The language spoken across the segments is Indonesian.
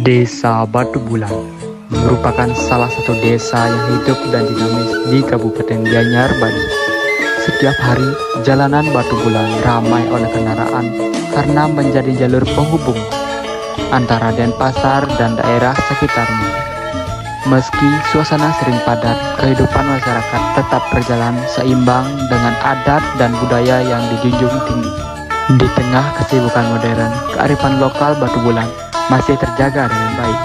Desa Batu Bulan merupakan salah satu desa yang hidup dan dinamis di Kabupaten Gianyar, Bali. Setiap hari, jalanan Batu Bulan ramai oleh kendaraan karena menjadi jalur penghubung antara Denpasar dan daerah sekitarnya. Meski suasana sering padat, kehidupan masyarakat tetap berjalan seimbang dengan adat dan budaya yang dijunjung tinggi. Di tengah kesibukan modern, kearifan lokal Batu Bulan masih terjaga dengan baik.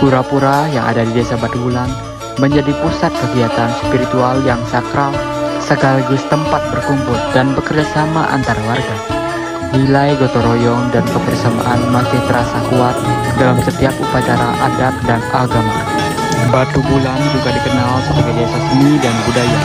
Pura-pura yang ada di desa Batu Bulan menjadi pusat kegiatan spiritual yang sakral, sekaligus tempat berkumpul dan bekerja sama antar warga. Nilai gotong royong dan kebersamaan masih terasa kuat dalam setiap upacara adat dan agama. Batu Bulan juga dikenal sebagai desa seni dan budaya.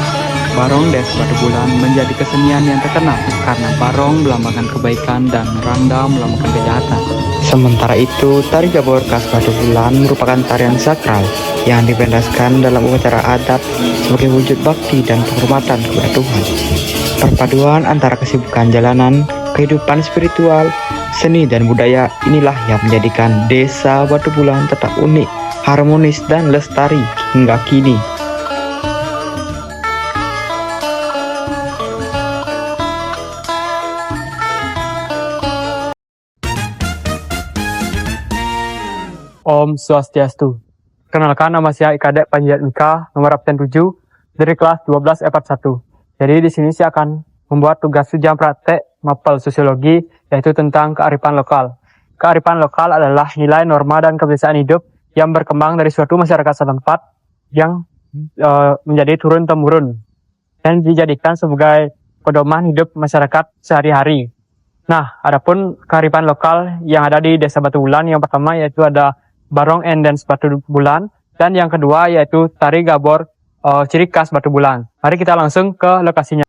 Barong Des Batu Bulan menjadi kesenian yang terkenal karena barong melambangkan kebaikan dan rangda melambangkan kejahatan. Sementara itu, tari gabor khas Batu Bulan merupakan tarian sakral yang dipentaskan dalam upacara adat sebagai wujud bakti dan penghormatan kepada Tuhan. Perpaduan antara kesibukan jalanan, kehidupan spiritual, seni dan budaya inilah yang menjadikan desa Batu Bulan tetap unik, harmonis dan lestari hingga kini. Om Swastiastu. Kenalkan, nama saya Ikadek Panjiat Mika, nomor absen 7 dari kelas 12 EPAT 1. Jadi di sini saya akan membuat tugas ujian praktek mapel sosiologi, yaitu tentang kearifan lokal. Kearifan lokal adalah nilai, norma, dan kebiasaan hidup yang berkembang dari suatu masyarakat setempat yang menjadi turun-temurun dan dijadikan sebagai pedoman hidup masyarakat sehari-hari. Nah, adapun kearifan lokal yang ada di Desa Batu Bulan, yang pertama yaitu ada Barong and Dance Batu Bulan, dan yang kedua yaitu Tari Gabor ciri khas Batu Bulan. Mari kita langsung ke lokasinya.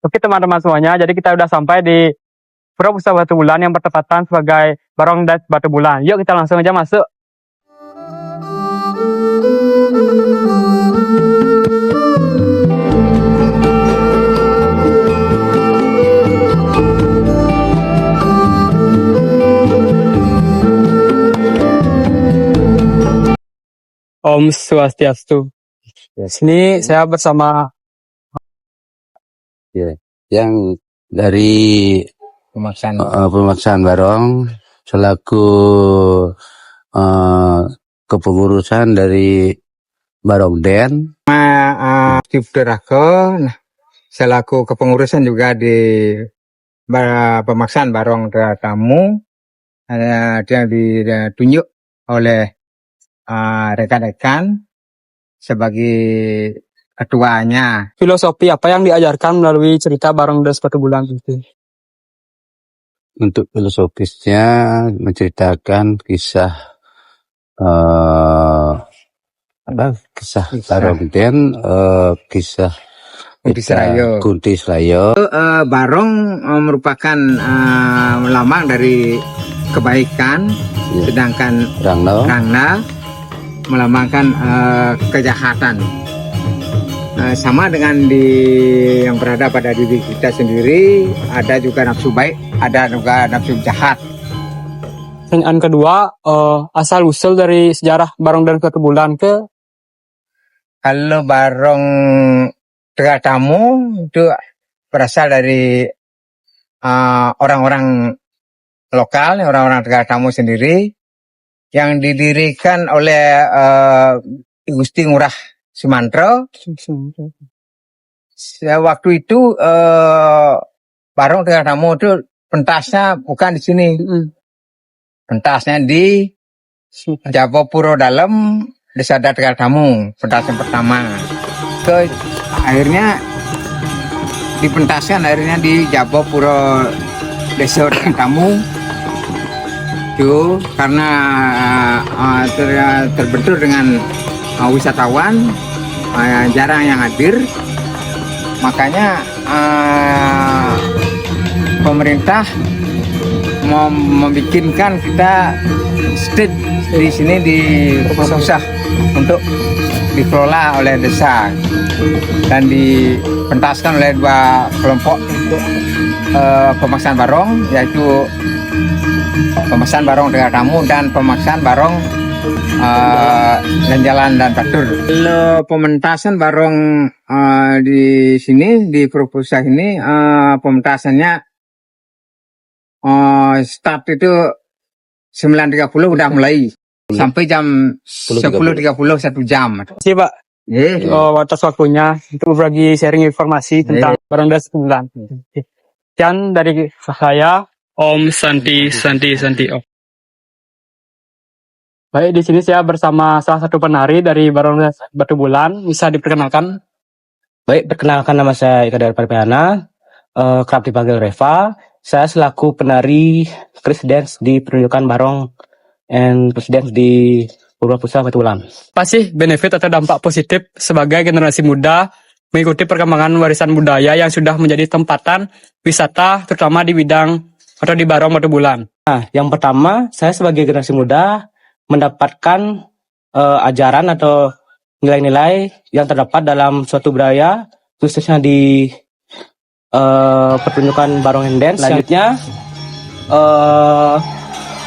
Oke teman-teman semuanya, jadi kita udah sampai di Pura Pusaka Batu Bulan yang bertepatan sebagai Barong Dance Batu Bulan. Yuk kita langsung aja masuk. Om Swastiastu. Sini saya bersama yang dari pemaksaan Barong selaku kepengurusan dari Barong Den. Selaku kepengurusan juga di pemaksaan Barong Tamu, yang ditunjuk oleh rekan-rekan sebagai ketuanya. Filosofi apa yang diajarkan melalui cerita Barong Des Batu Bulan itu? Untuk filosofisnya menceritakan kisah Barong Den, kisah Kunti Slayo. Barong merupakan lambang dari kebaikan, sedangkan Rangna melambangkan kejahatan. Sama dengan yang berada pada diri kita sendiri, ada juga nafsu baik, ada juga nafsu jahat. Pertanyaan kedua, asal usul dari sejarah Barong dan Batu Bulan ke? Kalau Barong Tamu itu berasal dari orang-orang lokal, orang-orang Tamu sendiri, yang didirikan oleh Gusti Ngurah Sumantro. Waktu itu Barong Tamu itu pentasnya bukan di sini, pentasnya di Japopuro Dalam, Desa Tamu, pentas yang pertama. Akhirnya dipentaskan di Japopuro Desa Tamu. Itu karena terbentur dengan wisatawan jarang yang hadir, makanya pemerintah mau membikinkan kita state di sini di pusat untuk dikelola oleh desa dan dipentaskan oleh dua kelompok pemaksaan barong, yaitu pemaksaan barong dengan tamu dan pemaksaan barong dan jalan dan batur. Kalau pementasan barong di sini di Purwokerto ini pementasannya start itu 9.30 udah mulai sampai jam 10.30 1 jam. Terima kasih Pak atas waktunya untuk berbagi sharing informasi tentang barong das bulan. Sekian dari saya, Om Santi Om. Baik, di sini saya bersama salah satu penari dari Barong Das Batu Bulan. Bisa diperkenalkan? Baik, perkenalkan nama saya Ika Dari Parpiana, kerap dipanggil Reva. Saya selaku penari Chris Dance di pertunjukan Barong and Chris Dance di Purwokerto Batu Bulan. Apa sih benefit atau dampak positif sebagai generasi muda mengikuti perkembangan warisan budaya yang sudah menjadi tempatan wisata terutama di bidang atau di Barong Batu Bulan? Nah, yang pertama, saya sebagai generasi muda mendapatkan ajaran atau nilai-nilai yang terdapat dalam suatu budaya, khususnya di pertunjukan Barong and Dance. Selanjutnya,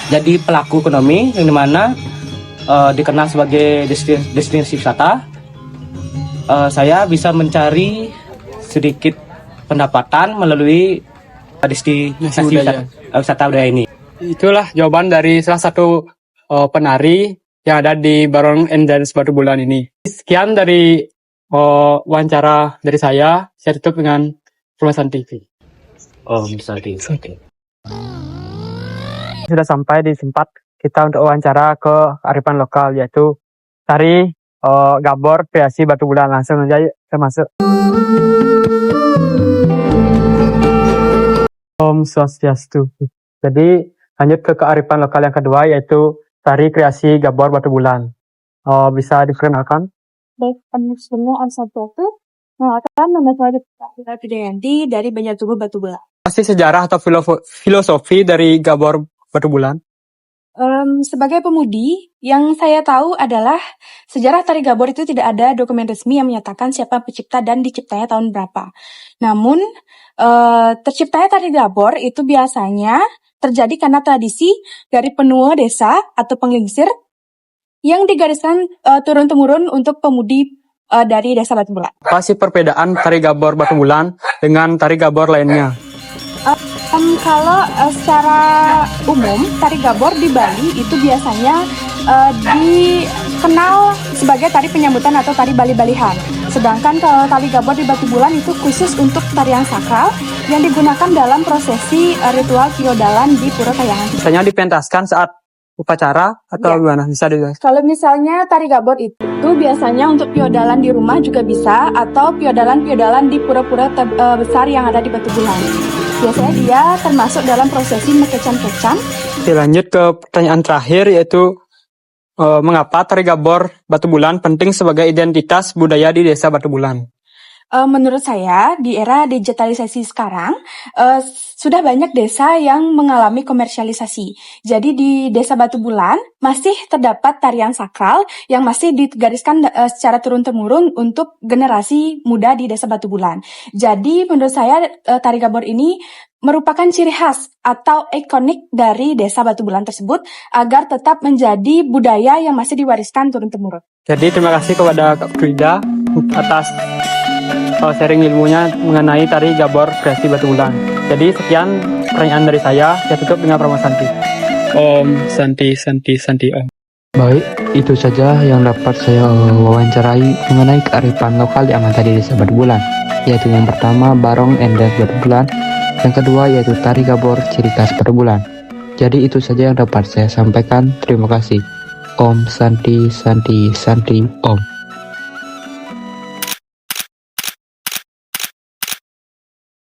jadi pelaku ekonomi yang dimana dikenal sebagai destinasi wisata. Saya bisa mencari sedikit pendapatan melalui destinasi wisata budaya ini. Itulah jawaban dari salah satu penari yang ada di Barong and Dance Batu Bulan ini. Sekian dari wawancara dari saya tutup dengan Informasi TV. Om Santi. Sudah sampai di tempat kita untuk wawancara ke kearifan lokal, yaitu tari Gabor Kreasi Batu Bulan. Langsung aja kita masuk. Om Swastiastu. Jadi lanjut ke kearifan lokal yang kedua, yaitu tari kreasi Gabor Batu Bulan. Bisa diperkenalkan? Baik, semua Om Swastiastu. Mengenalkan nama saya Fidayanti dari Banjartubuh Batu Bulan. Pasti sejarah atau filosofi dari Gabor Batu Bulan? Sebagai pemudi, yang saya tahu adalah sejarah tari Gabor itu tidak ada dokumen resmi yang menyatakan siapa pencipta dan diciptanya tahun berapa. Namun, terciptanya tari Gabor itu biasanya terjadi karena tradisi dari penua desa atau penglingsir yang digariskan turun-temurun untuk pemudi dari desa Batu Bulan. Apa sih perbedaan tari Gabor Batu Bulan dengan tari Gabor lainnya? Kalau secara umum, tari Gabor di Bali itu biasanya dikenal sebagai tari penyambutan atau tari Bali-Balihan. Sedangkan kalau tari Gabor di Batu Bulan itu khusus untuk tarian sakral yang digunakan dalam prosesi ritual piodalan di Pura Kayangan. Misalnya dipentaskan saat upacara atau gimana? Bisa dijelaskan? Kalau misalnya tari Gabor itu biasanya untuk piodalan di rumah juga bisa, atau piodalan di pura-pura besar yang ada di Batu Bulan. Biasanya dia termasuk dalam prosesi mekecan-kecan. Oke, lanjut ke pertanyaan terakhir, yaitu mengapa tari Gabor Batu Bulan penting sebagai identitas budaya di desa Batu Bulan? Menurut saya, di era digitalisasi sekarang, sudah banyak desa yang mengalami komersialisasi. Jadi di desa Batu Bulan masih terdapat tarian sakral yang masih digariskan secara turun-temurun untuk generasi muda di desa Batu Bulan. Jadi menurut saya tari Gabor ini merupakan ciri khas atau ikonik dari desa Batu Bulan tersebut agar tetap menjadi budaya yang masih diwariskan turun-temurun. Jadi terima kasih kepada Kak Frida atas sharing ilmunya mengenai tari Gabor Kreasi Batu Bulan. Jadi sekian pertanyaan dari saya tutup dengan promo Santi. Om Santi Om. Baik, itu saja yang dapat saya wawancarai mengenai kearifan lokal yang ada di desa Batu Bulan, yaitu yang pertama Barong and Dance Batu Bulan, yang kedua yaitu tari Gabor ciri khas Batu Bulan. Jadi itu saja yang dapat saya sampaikan. Terima kasih. Om Santi Om.